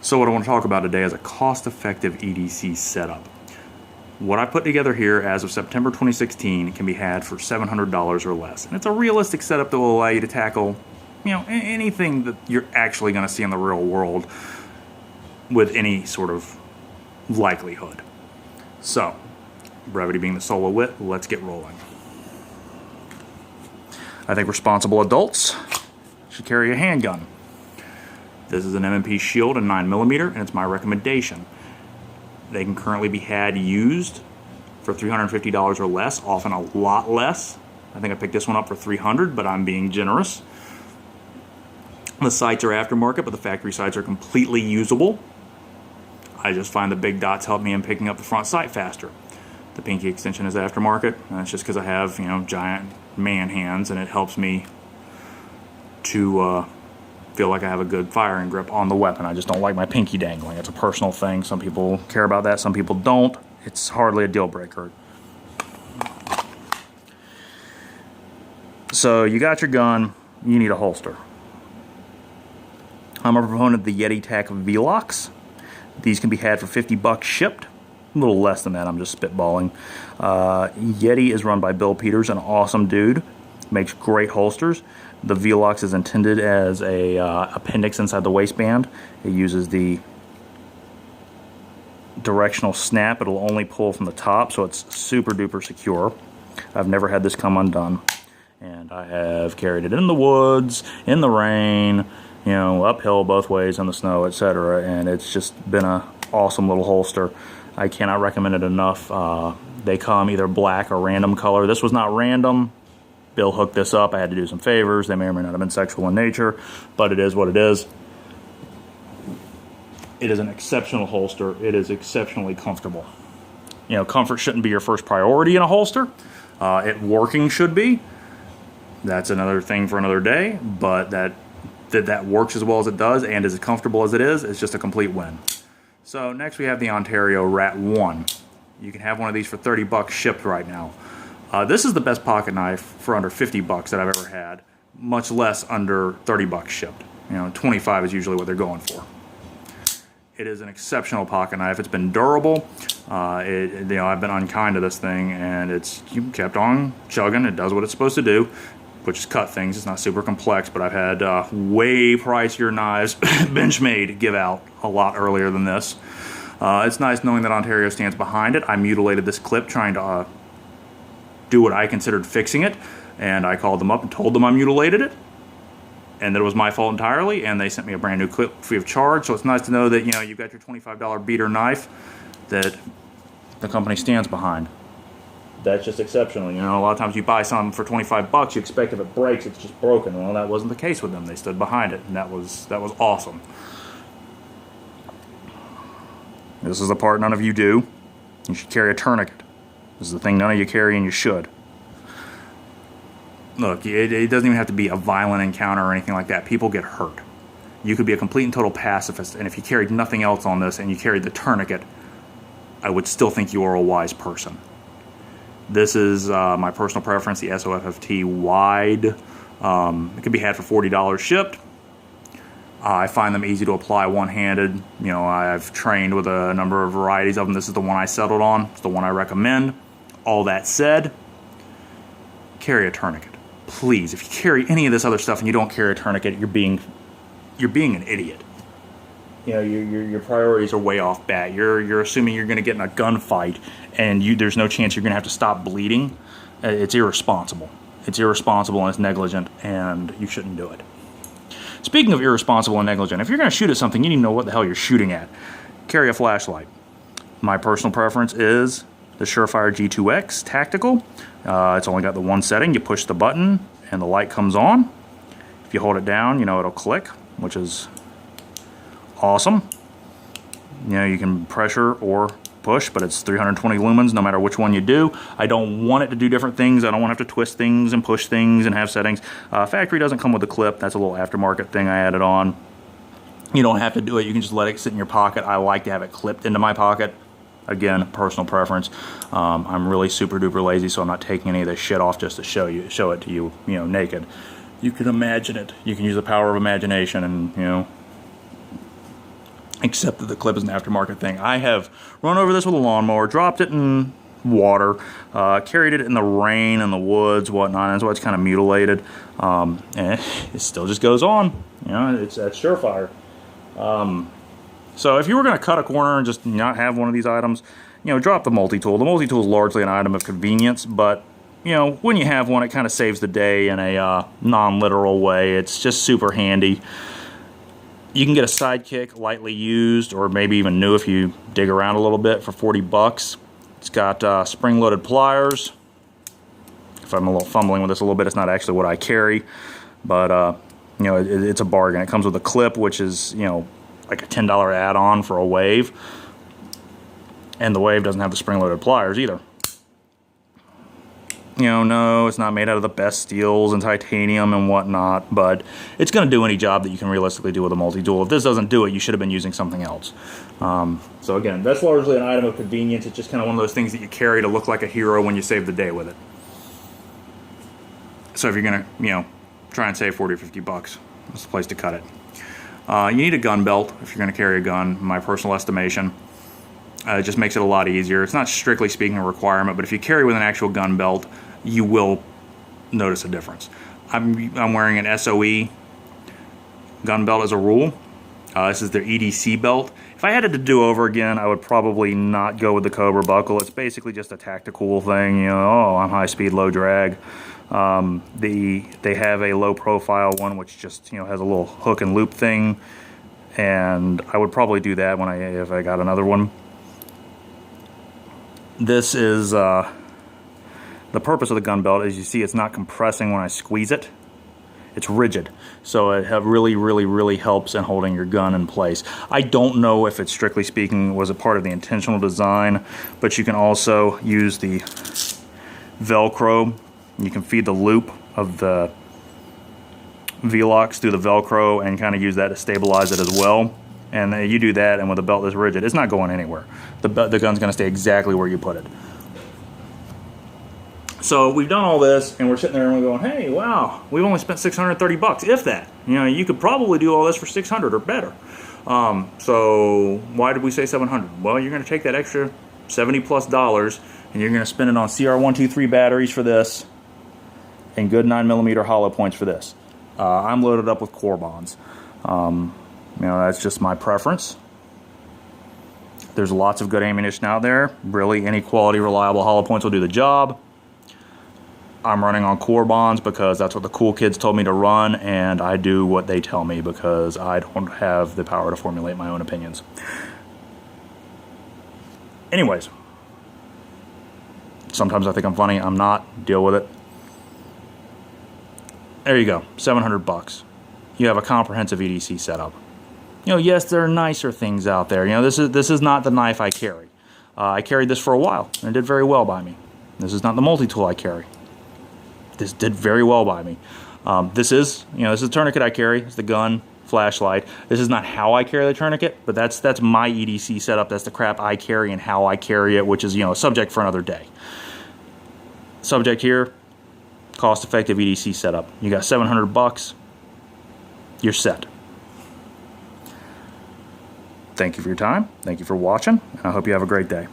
So what I want to talk about today is a cost-effective EDC setup. What I put together here as of September 2016 can be had for $700 or less. And it's a realistic setup that will allow you to tackle, anything that you're actually going to see in the real world with any sort of likelihood. So, brevity being the soul of wit, let's get rolling. I think responsible adults should carry a handgun. This is an M&P Shield in 9mm, and it's my recommendation. They can currently be had used for $350 or less, often a lot less. I think I picked this one up for $300, but I'm being generous. The sights are aftermarket, but the factory sights are completely usable. I just find the big dots help me in picking up the front sight faster. The pinky extension is aftermarket, and that's just because I have, giant man hands, and it helps me to feel like I have a good firing grip on the weapon. I just don't like my pinky dangling. It's a personal thing. Some people care about that, some people don't. It's hardly a deal breaker. So you got your gun, you need a holster. I'm a proponent of the Yeti Tac V-Locks. These can be had for $50 shipped. A little less than that, I'm just spitballing. Yeti is run by Bill Peters, an awesome dude. Makes great holsters. The V-Locks is intended as a appendix inside the waistband. It uses the directional snap. It'll only pull from the top, so it's super duper secure. I've never had this come undone. And I have carried it in the woods, in the rain, uphill both ways in the snow, etc. And it's just been an awesome little holster. I cannot recommend it enough. They come either black or random color. This was not random. Bill hooked this up. I had to do some favors. They may or may not have been sexual in nature, but it is what it is. It is an exceptional holster. It is exceptionally comfortable. Comfort shouldn't be your first priority in a holster. It working should be. That's another thing for another day, but that works as well as it does and as comfortable as it is, it's just a complete win. So next we have the Ontario Rat 1. You can have one of these for $30 shipped right now. This is the best pocket knife for under $50 that I've ever had, much less under $30 shipped. 25 is usually what they're going for. It is an exceptional pocket knife. It's been durable. I've been unkind to this thing, and it's kept on chugging. It does what it's supposed to do, which is cut things. It's not super complex, but I've had way pricier knives Benchmade give out a lot earlier than this. It's nice knowing that Ontario stands behind it. I mutilated this clip trying to do what I considered fixing it, and I called them up and told them I mutilated it, and that it was my fault entirely, and they sent me a brand new clip free of charge. So it's nice to know that you've got your $25 beater knife that the company stands behind. That's just exceptional. A lot of times you buy something for $25, you expect if it breaks, it's just broken. Well, that wasn't the case with them. They stood behind it, and that was awesome. This is the part none of you do. You should carry a tourniquet. This is the thing none of you carry, and you should. Look, it doesn't even have to be a violent encounter or anything like that. People get hurt. You could be a complete and total pacifist, and if you carried nothing else on this and you carried the tourniquet, I would still think you are a wise person. This is my personal preference, the SOFFT wide. It can be had for $40 shipped. I find them easy to apply one-handed. I've trained with a number of varieties of them. This is the one I settled on. It's the one I recommend. All that said, carry a tourniquet. Please, if you carry any of this other stuff and you don't carry a tourniquet, you're being an idiot. Your priorities are way off bat. You're assuming you're going to get in a gunfight and there's no chance you're going to have to stop bleeding. It's irresponsible. It's irresponsible and it's negligent, and you shouldn't do it. Speaking of irresponsible and negligent, if you're going to shoot at something, you need to know what the hell you're shooting at. Carry a flashlight. My personal preference is the Surefire G2X Tactical. It's only got the one setting. You push the button and the light comes on. If you hold it down, it'll click, which is awesome. You can pressure or push, but it's 320 lumens no matter which one you do. I don't want it to do different things. I don't want to have to twist things and push things and have settings. Factory doesn't come with a clip. That's a little aftermarket thing I added on. You don't have to do it. You can just let it sit in your pocket. I like to have it clipped into my pocket. Again, personal preference. I'm really super duper lazy, so I'm not taking any of this shit off just to show it to you, naked. You can imagine it. You can use the power of imagination and, except that the clip is an aftermarket thing. I have run over this with a lawnmower, dropped it in water, carried it in the rain and the woods, whatnot. That's why it's kind of mutilated, and it still just goes on. You know, that's surefire. So if you were going to cut a corner and just not have one of these items, you know, drop the multi-tool. The multi-tool is largely an item of convenience, but you know, when you have one, it kind of saves the day in a non-literal way. It's just super handy. You can get a Sidekick lightly used, or maybe even new if you dig around a little bit, for 40 bucks. It's got spring-loaded pliers. If I'm a little fumbling with this a little bit, it's not actually what I carry, but you know, it's a bargain. It comes with a clip, which is, you know, like a $10 add-on for a Wave, and the Wave doesn't have the spring-loaded pliers either. You know, no, it's not made out of the best steels and titanium and whatnot, but it's going to do any job that you can realistically do with a multi-tool. If this doesn't do it, you should have been using something else. So again, that's largely an item of convenience. It's just kind of one of those things that you carry to look like a hero when you save the day with it. So if you're going to, you know, try and save 40 or 50 bucks, that's the place to cut it. You need a gun belt if you're going to carry a gun, in my personal estimation. It just makes it a lot easier. It's not strictly speaking a requirement, but if you carry with an actual gun belt, you will notice a difference. I'm wearing an SOE gun belt as a rule. This is their EDC belt. If I had it to do over again, I would probably not go with the Cobra buckle. It's basically just a tactical thing. You know, oh, I'm high speed, low drag. They have a low profile one which just, you know, has a little hook and loop thing, and I would probably do that if I got another one. This is the purpose of the gun belt. As you see, it's not compressing when I squeeze it. It's rigid, so it really helps in holding your gun in place. I don't know if it, strictly speaking, was a part of the intentional design, but you can also use the Velcro. You can feed the loop of the V-locks through the Velcro and kind of use that to stabilize it as well. And you do that, and with a belt this rigid, it's not going anywhere. The gun's going to stay exactly where you put it. So we've done all this, and we're sitting there and we're going, hey, wow, we've only spent 630 bucks, if that. You know, you could probably do all this for 600 or better. So why did we say 700? Well, you're going to take that extra $70+ and you're going to spend it on CR123 batteries for this, and good 9mm hollow points for this. I'm loaded up with core bonds. You know, that's just my preference. There's lots of good ammunition out there. Really, any quality, reliable hollow points will do the job. I'm running on core bonds because that's what the cool kids told me to run, and I do what they tell me because I don't have the power to formulate my own opinions. Anyways, sometimes I think I'm funny. I'm not. Deal with it. There you go. 700 bucks. You have a comprehensive EDC setup. You know, yes, there are nicer things out there. You know, this is not the knife I carry. I carried this for a while, and it did very well by me. This is not the multi-tool I carry. This did very well by me. This is the tourniquet I carry. It's the gun, flashlight. This is not how I carry the tourniquet, but that's my EDC setup. That's the crap I carry and how I carry it, which is, you know, a subject for another day. Subject here, cost-effective EDC setup. You got 700 bucks. You're set. Thank you for your time. Thank you for watching, and I hope you have a great day.